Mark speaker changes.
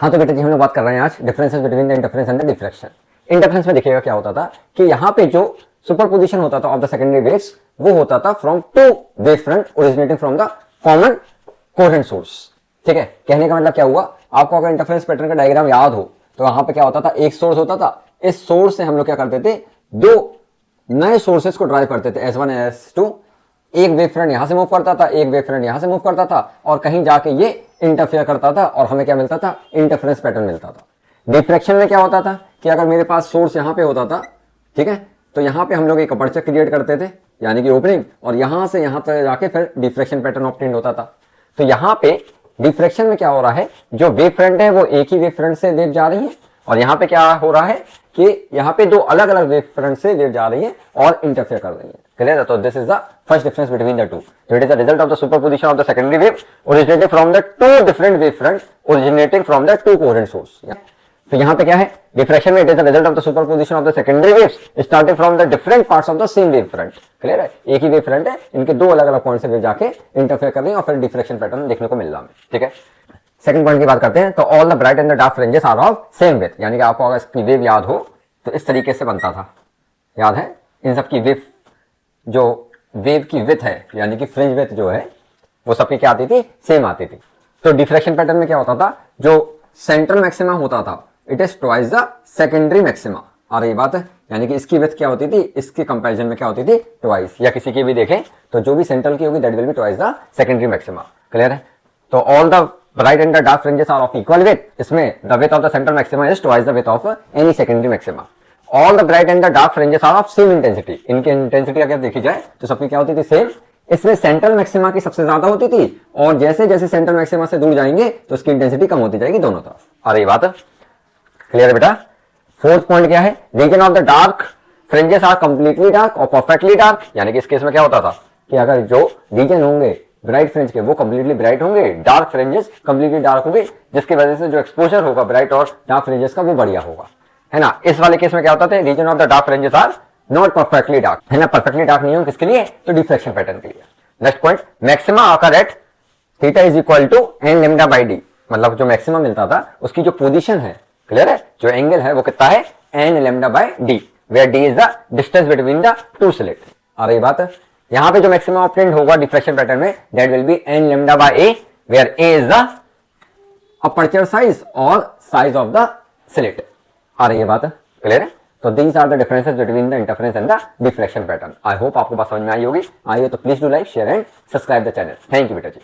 Speaker 1: हाँ तो बेटा जी हम लोग बात कर रहे हैं आज differences between the interference and the diffraction. Interference में देखिएगा क्या होता था कि यहाँ पे जो सुपरपोजिशन होता था ऑफ द सेकेंडरी वेव्स वो होता था from two wave front originating from the common coherent source. ठीक है, कहने का मतलब क्या हुआ, आपको अगर इंटरफेरेंस पैटर्न का डायग्राम याद हो तो यहाँ पे क्या होता था, एक सोर्स होता था, इस सोर्स से हम लोग क्या करते थे, दो नए सोर्सेस को ड्राइव करते थे S1 S2। एक वेव फ्रंट यहां से मूव करता था, एक वेव फ्रंट यहां से मूव करता था और कहीं जाके ये इंटरफेयर करता था और हमें क्या मिलता था, इंटरफेरेंस पैटर्न मिलता था। डिफ्रैक्शन में क्या होता था कि अगर मेरे पास सोर्स यहां पे होता था, ठीक है, तो यहां पे हम लोग एक अपर्चर क्रिएट करते थे यानी कि ओपनिंग, और यहां से यहां तक जाके फिर डिफ्रैक्शन पैटर्न ऑब्टेन होता था। तो यहां पे डिफ्रैक्शन में क्या हो रहा है, जो वेव फ्रंट है वो एक ही वेव फ्रंट से वेव जा रही है और यहाँ पे क्या हो रहा है कि यहाँ पे दो अलग अलग वेव फ्रंट से वेव जा रही है और इंटरफेयर कर रही है। क्लियर है? तो this is the first difference between the to. So it is the result of the superposition of the secondary wave originating from the two different wave fronts originating from the two coherent source. तो यहाँ पे क्या है, diffraction में it is the result of the superposition of the secondary waves starting from the different parts of the same wave front. Clear है? एक ही wave front है, इनके दो अलग अलग पॉइंट से वेव जाके इंटरफेयर कर रही है और फिर डिफ्रैक्शन पैटर्न देखने को मिल रहा है। ठीक है, सेकंड पॉइंट की बात करते हैं। तो all the bright and the dark fringes are of same width, यानी कि आपको अगर इसकी वेव याद हो तो इस तरीके से बनता था, याद है? इन सब की वेव, जो वेव की विड्थ है यानी कि फ्रिंज विड्थ जो है वो सबकी क्या आती थी, सेम आती थी। तो डिफ्रैक्शन पैटर्न में क्या होता था, जो सेंट्रल मैक्सिमा होता था it is twice the secondary maxima. और ये बात है, यानी कि इसकी विड्थ क्या होती थी, इसके कंपैरिजन में क्या होती थी, ट्वाइस, या किसी की भी देखें तो जो भी सेंट्रल की होगी that will be twice the secondary maxima. Clear है? तो all the bright and the dark fringes are of equal width. इसमें the width of the central maxima is twice the width of any secondary maxima. All the bright and the dark fringes are of same intensity. इनकी intensity अगर देखी जाए तो सबकी क्या होती थी, सेम। इसमें सेंट्रल मैक्सिमा की सबसे ज्यादा होती थी और जैसे जैसे सेंट्रल मैक्सिमा से दूर जाएंगे तो इसकी इंटेंसिटी कम होती जाएगी दोनों तरफ। और ये बात क्लियर है बेटा? फोर्थ पॉइंट क्या है, reason of the dark fringes are completely dark और परफेक्टली डार्क। यानी कि इस केस में क्या होता था कि अगर जो रीजन होंगे ब्राइट फ्रिंज के वो कंप्लीटली ब्राइट होंगे, डार्क फ्रिंजेस कंप्लीटली डार्क होंगे, जिसकी वजह से जो एक्सपोजर होगा ब्राइट और डार्क फ्रिंजेस का वो बढ़िया होगा, है ना। इस वाले केस में क्या होता था, reason of the dark fringes are not perfectly dark, है ना। परफेक्टली डार्क नहीं हो किसके लिए, तो डिफ्रैक्शन पैटर्न के लिए। Next point, maxima occur at theta is equal to n lambda by d. मतलब जो मैक्सिमा मिलता था उसकी जो पोजीशन है, क्लियर है, जो एंगल है वो कितना है, n lambda by d, where d is the distance between the two slit. और ये बात है, यहां पे जो मैक्सिमम ऑब्टेन्ड होगा डिफ्रैक्शन पैटर्न में that will be n lambda by a, where a is the aperture size और साइज ऑफ द स्लिट। आ रही है बात, क्लियर है? तो these are the differences between the interference and the diffraction pattern. I hope आपको बात समझ में आई होगी। आई हो तो please do like, share and subscribe the channel. Thank you बेटा जी।